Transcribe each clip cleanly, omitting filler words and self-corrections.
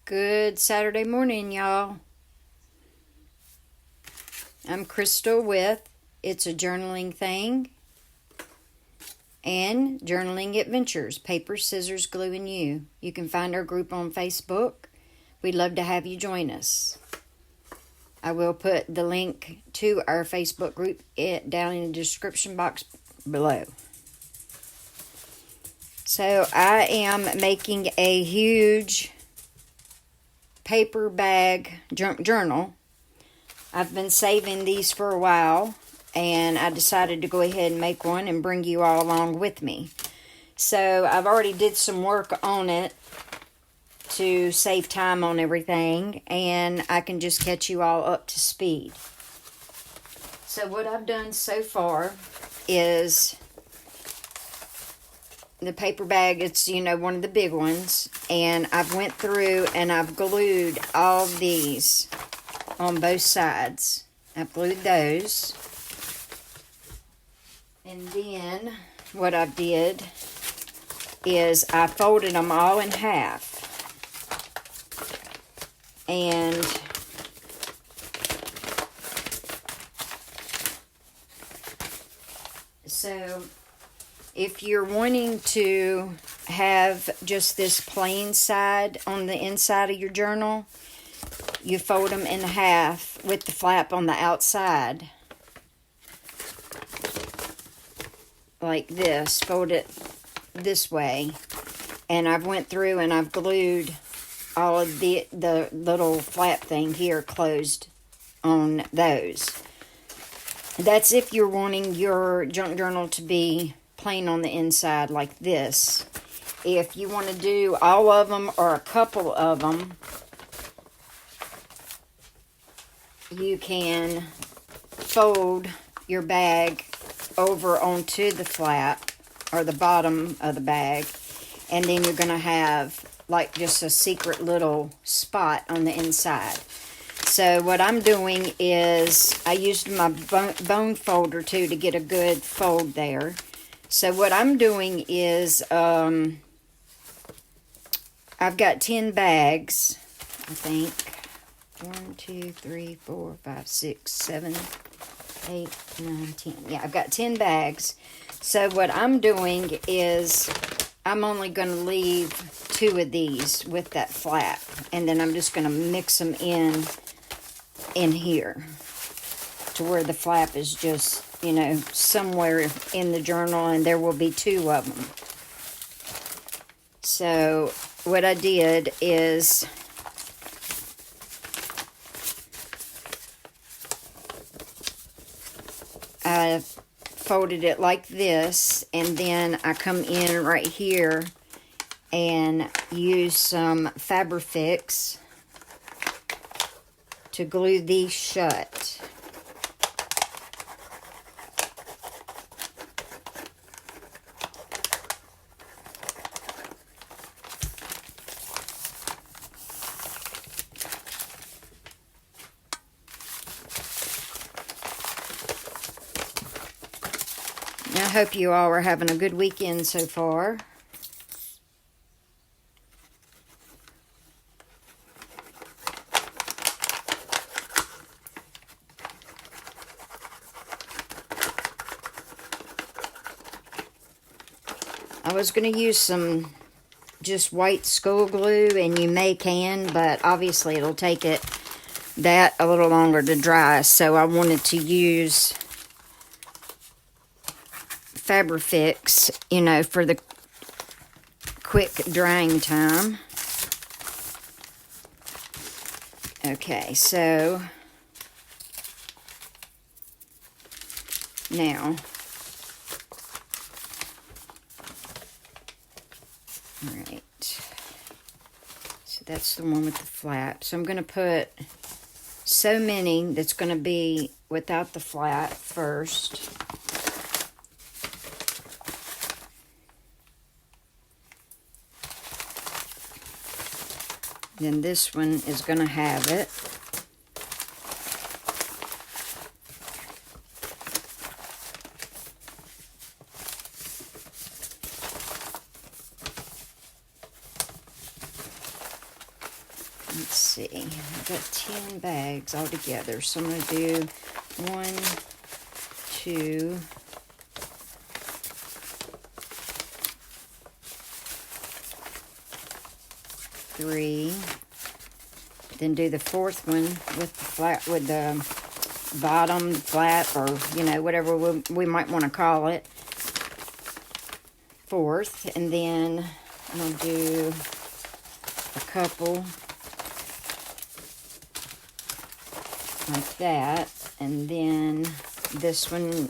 Good Saturday morning, y'all. I'm Crystal with It's a Journaling Thing and Journaling Adventures, Paper, Scissors, Glue, and You. You can find our group on Facebook. We'd love to have you join us. I will put the link to our Facebook group down in the description box below. So I am making a huge paper bag journal. I've been saving these for a while, and I decided to go ahead and make one and bring you all along with me. So I've already did some work on it to save time on everything, and I can just catch you all up to speed. So what I've done so far is the paper bag, it's, one of the big ones, and I've went through and I've glued all these on both sides. I've glued those. And then what I did is I folded them all in half. And so if you're wanting to have just this plain side on the inside of your journal, you fold them in half with the flap on the outside. Like this. Fold it this way. And I've went through and I've glued all of the little flap thing here closed on those. That's if you're wanting your junk journal to be plain on the inside like this. If you want to do all of them or a couple of them, you can fold your bag over onto the flap or the bottom of the bag, and then you're going to have like just a secret little spot on the inside. So what I'm doing is I used my bone folder too to get a good fold there. So what I'm doing is I've got 10 bags, I think. 1, 2, 3, 4, 5, 6, 7, 8, 9, 10. Yeah, I've got 10 bags. So what I'm doing is I'm only going to leave 2 of these with that flap. And then I'm just going to mix them in here to where the flap is just, somewhere in the journal, and there will be 2 of them. So what I did is I folded it like this, and then I come in right here and use some Fabrifix to glue these shut. I hope you all are having a good weekend so far. I was going to use some just white school glue, and you can, but obviously it'll take that a little longer to dry, so I wanted to use Fabrifix, for the quick drying time. Okay, so now, all right, so that's the one with the flap. So I'm going to put so many that's going to be without the flap first. Then this one is going to have it. Let's see, I've got 10 bags altogether, so I'm going to do 1, 2, 3, then do the fourth one with the flat, with the bottom flat, or you know, whatever we might want to call it, fourth, and then I'm going to do a couple like that, and then this one,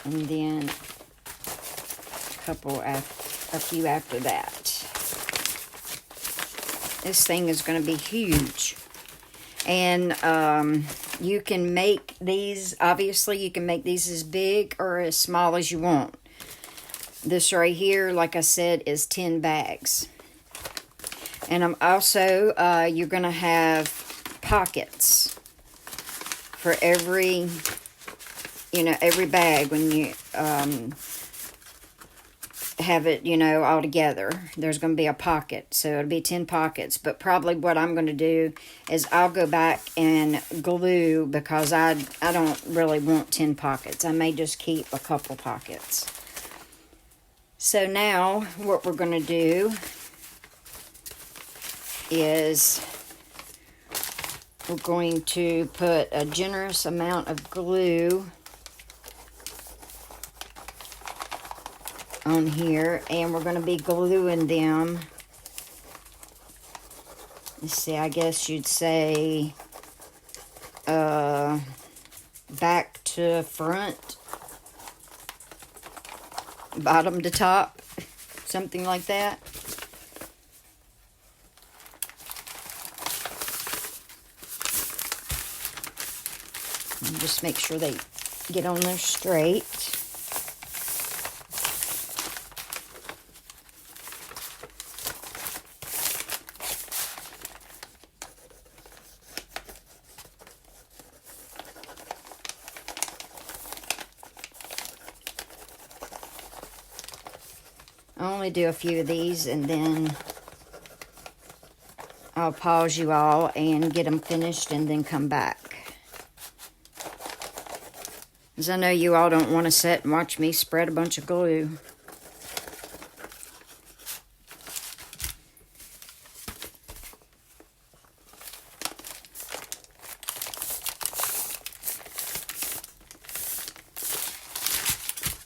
and then a couple a few after that. This thing is going to be huge, and you can make these, obviously you can make these as big or as small as you want. This right here, like I said, is 10 bags. And I'm also, you're going to have pockets for every, you know, every bag when you have it, you know, all together. There's going to be a pocket, so it'll be 10 pockets. But probably what I'm going to do is I'll go back and glue, because I don't really want 10 pockets. I may just keep a couple pockets. So now what we're going to do is we're going to put a generous amount of glue on here, and we're going to be gluing them. Let's see, I guess you'd say back to front, bottom to top, something like that. And just make sure they get on there straight. I'll only do a few of these, and then I'll pause you all and get them finished and then come back. Because I know you all don't want to sit and watch me spread a bunch of glue.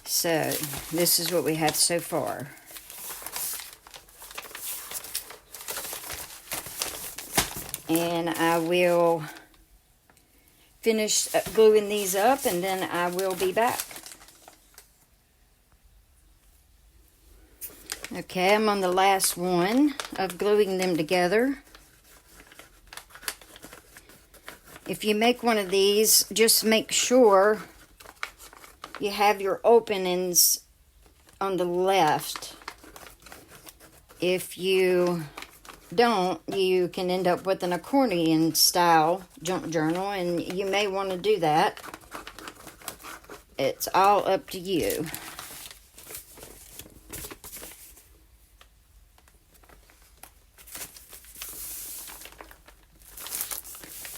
So, this is what we have so far. And I will finish gluing these up, and then I will be back. Okay, I'm on the last one of gluing them together. If you make one of these, just make sure you have your openings on the left. If you don't, you can end up with an accordion style junk journal, and you may want to do that. It's all up to you.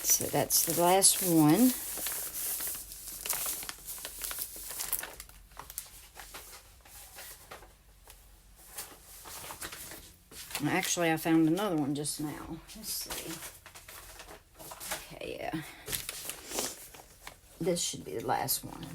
So that's the last one. Actually, I found another one just now. Let's see. Okay, yeah. This should be the last one.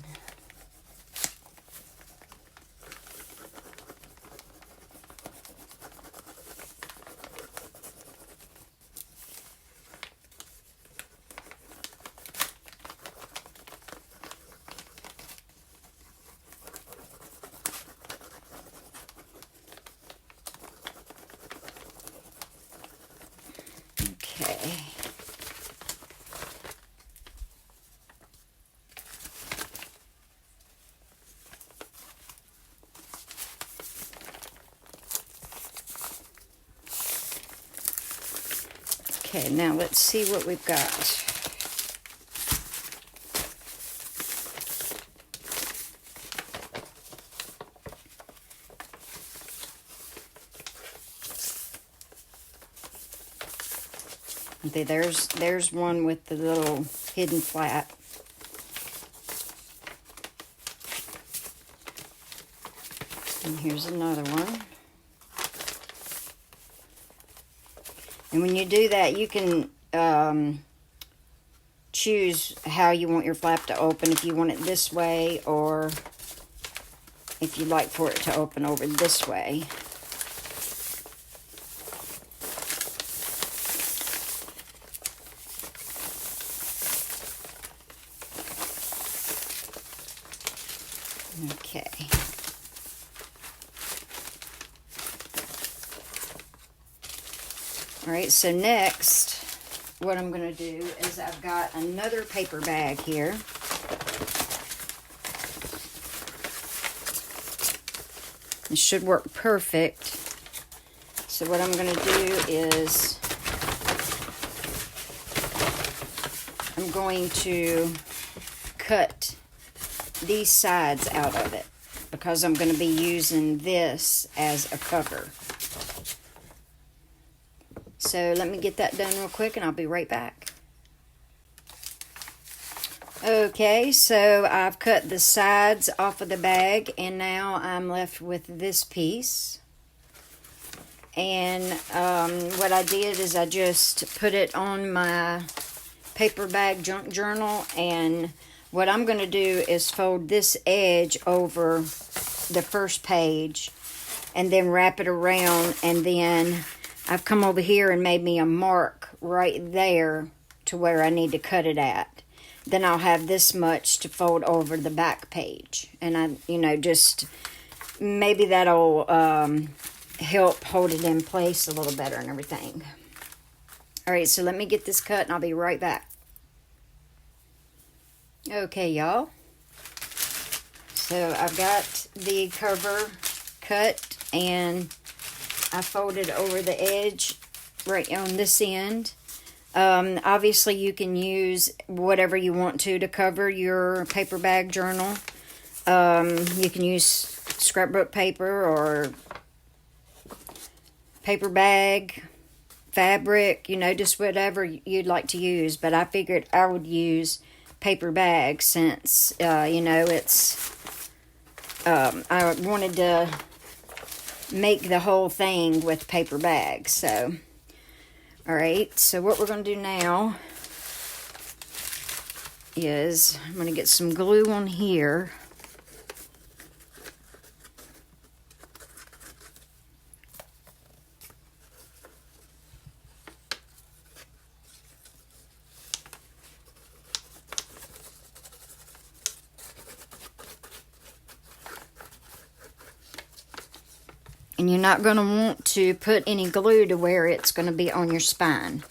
Okay, now let's see what we've got. Okay, there's one with the little hidden flap. And here's another one. And when you do that, you can choose how you want your flap to open. If you want it this way, or if you'd like for it to open over this way. Okay. All right, so next, what I'm going to do is I've got another paper bag here. It should work perfect. So what I'm going to do is I'm going to cut these sides out of it because I'm going to be using this as a cover. So let me get that done real quick and I'll be right back. Okay, so I've cut the sides off of the bag and now I'm left with this piece. And what I did is I just put it on my paper bag junk journal, and what I'm going to do is fold this edge over the first page and then wrap it around, and then I've come over here and made me a mark right there to where I need to cut it at. Then I'll have this much to fold over the back page. And just maybe that'll help hold it in place a little better and everything. All right, so let me get this cut and I'll be right back. Okay, y'all. So I've got the cover cut and I folded over the edge right on this end. Obviously, you can use whatever you want to cover your paper bag journal. You can use scrapbook paper or paper bag, fabric, just whatever you'd like to use. But I figured I would use paper bag since, it's, I wanted to make the whole thing with paper bags. So, all right, so what we're going to do now is I'm going to get some glue on here. And you're not going to want to put any glue to where it's going to be on your spine.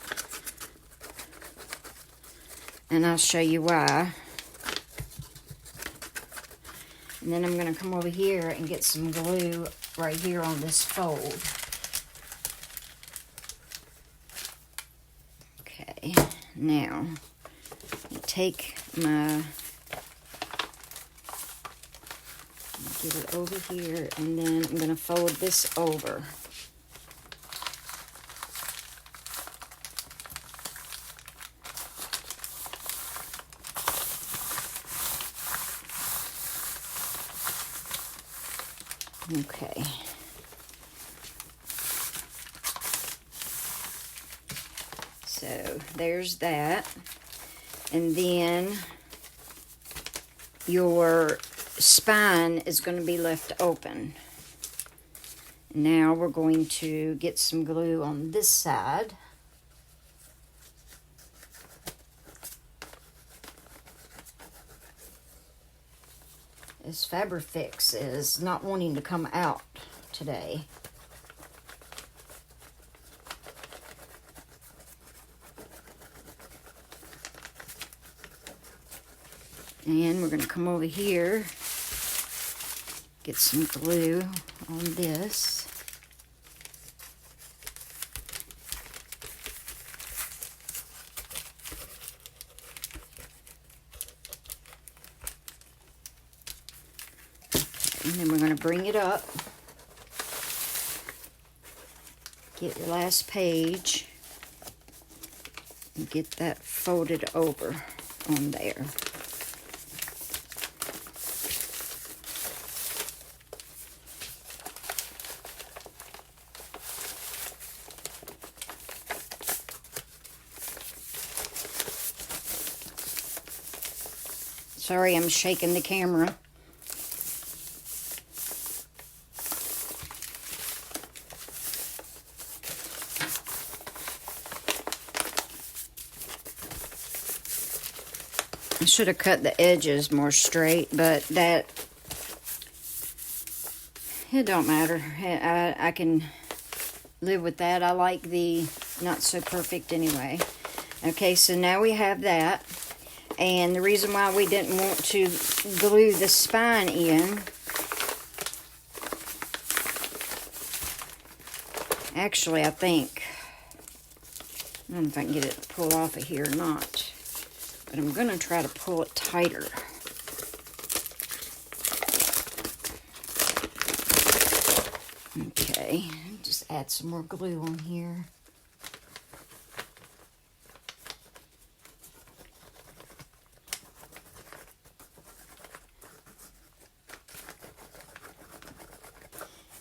And I'll show you why. And then I'm going to come over here and get some glue right here on this fold. Okay, now take my... Get it over here, and then I'm going to fold this over. Okay. So there's that. And then your spine is going to be left open. Now we're going to get some glue on this side. This Fabrifix is not wanting to come out today. And we're going to come over here, get some glue on this. And then we're going to bring it up. Get your last page. and get that folded over on there. Sorry, I'm shaking the camera. I should have cut the edges more straight, but that, it don't matter. I can live with that. I like the not so perfect anyway. Okay, so now we have that. And the reason why we didn't want to glue the spine in, actually, I think, I don't know if I can get it to pull off of here or not, but I'm going to try to pull it tighter. Okay, just add some more glue on here.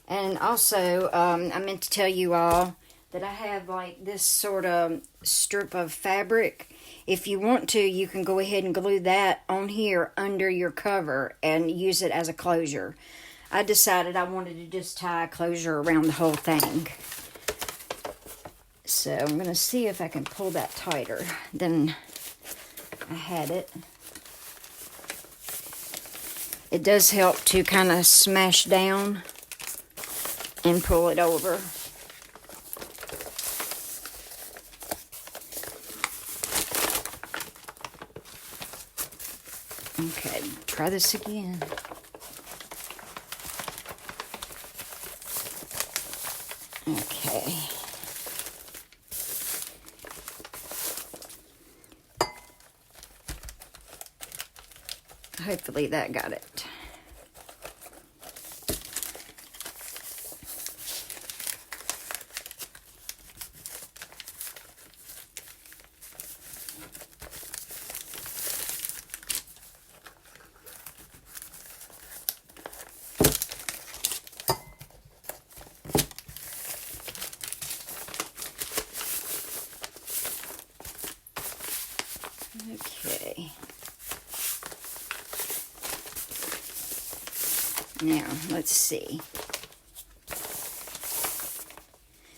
And also, I meant to tell you all that I have like this sort of strip of fabric. If you want to, you can go ahead and glue that on here under your cover and use it as a closure. I decided I wanted to just tie a closure around the whole thing. So I'm going to see if I can pull that tighter than I had it. It does help to kind of smash down and pull it over. Okay, try this again. Okay. Hopefully that got it. Okay. Now, let's see.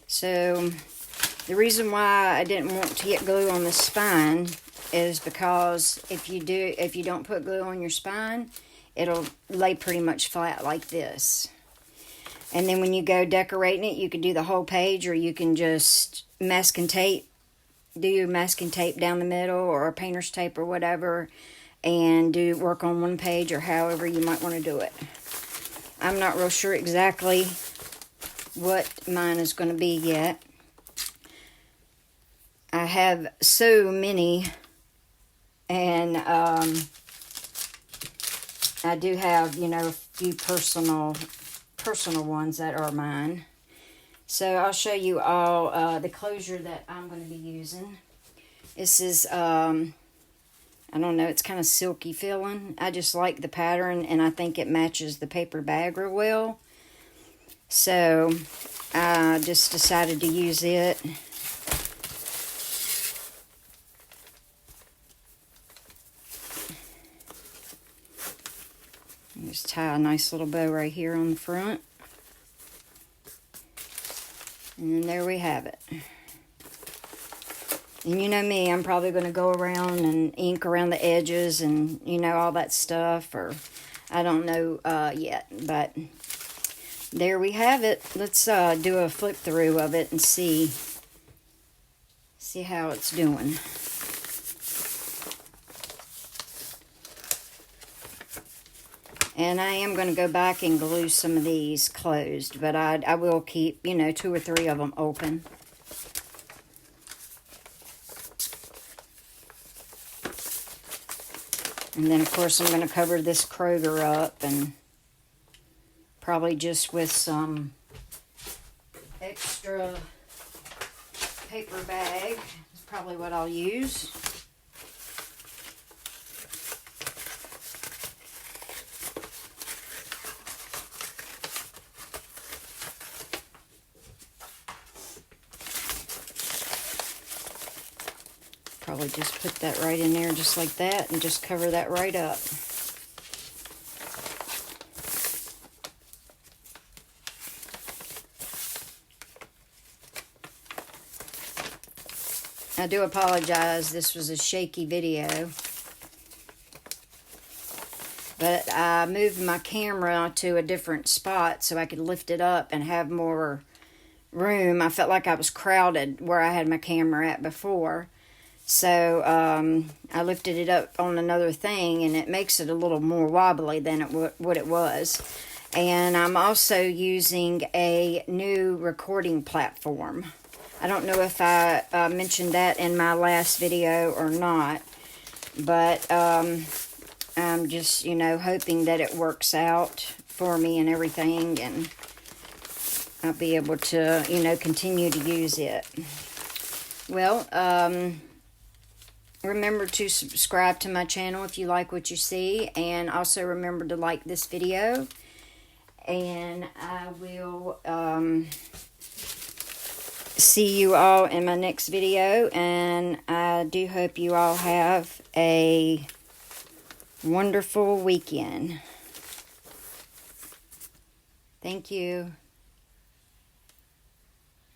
So, the reason why I didn't want to get glue on the spine is because if you don't put glue on your spine, it'll lay pretty much flat like this. And then when you go decorating it, you can do the whole page, or you can just masking tape. Do your masking tape down the middle, or a painter's tape, or whatever, and work on one page, or however you might want to do it. I'm not real sure exactly what mine is going to be yet. I have so many, and I do have, a few personal ones that are mine. So I'll show you all the closure that I'm going to be using. This is, I don't know, it's kind of silky feeling. I just like the pattern, and I think it matches the paper bag real well. So I just decided to use it. Just tie a nice little bow right here on the front. And there we have it. And you know me, I'm probably going to go around and ink around the edges and, all that stuff. Or I don't know yet. But there we have it. Let's do a flip through of it and see how it's doing. And I am going to go back and glue some of these closed, but I will keep, 2 or 3 of them open. And then, of course, I'm going to cover this Kroger up, and probably just with some extra paper bag. probably what I'll use. Probably just put that right in there just like that and just cover that right up. I do apologize, this was a shaky video. But I moved my camera to a different spot so I could lift it up and have more room. I felt like I was crowded where I had my camera at before. So I lifted it up on another thing, and it makes it a little more wobbly than what it was. And I'm also using a new recording platform. I don't know if I mentioned that in my last video or not, but I'm just, hoping that it works out for me and everything, and I'll be able to, continue to use it. Well, remember to subscribe to my channel if you like what you see, and also remember to like this video, and I will see you all in my next video, and I do hope you all have a wonderful weekend. Thank you.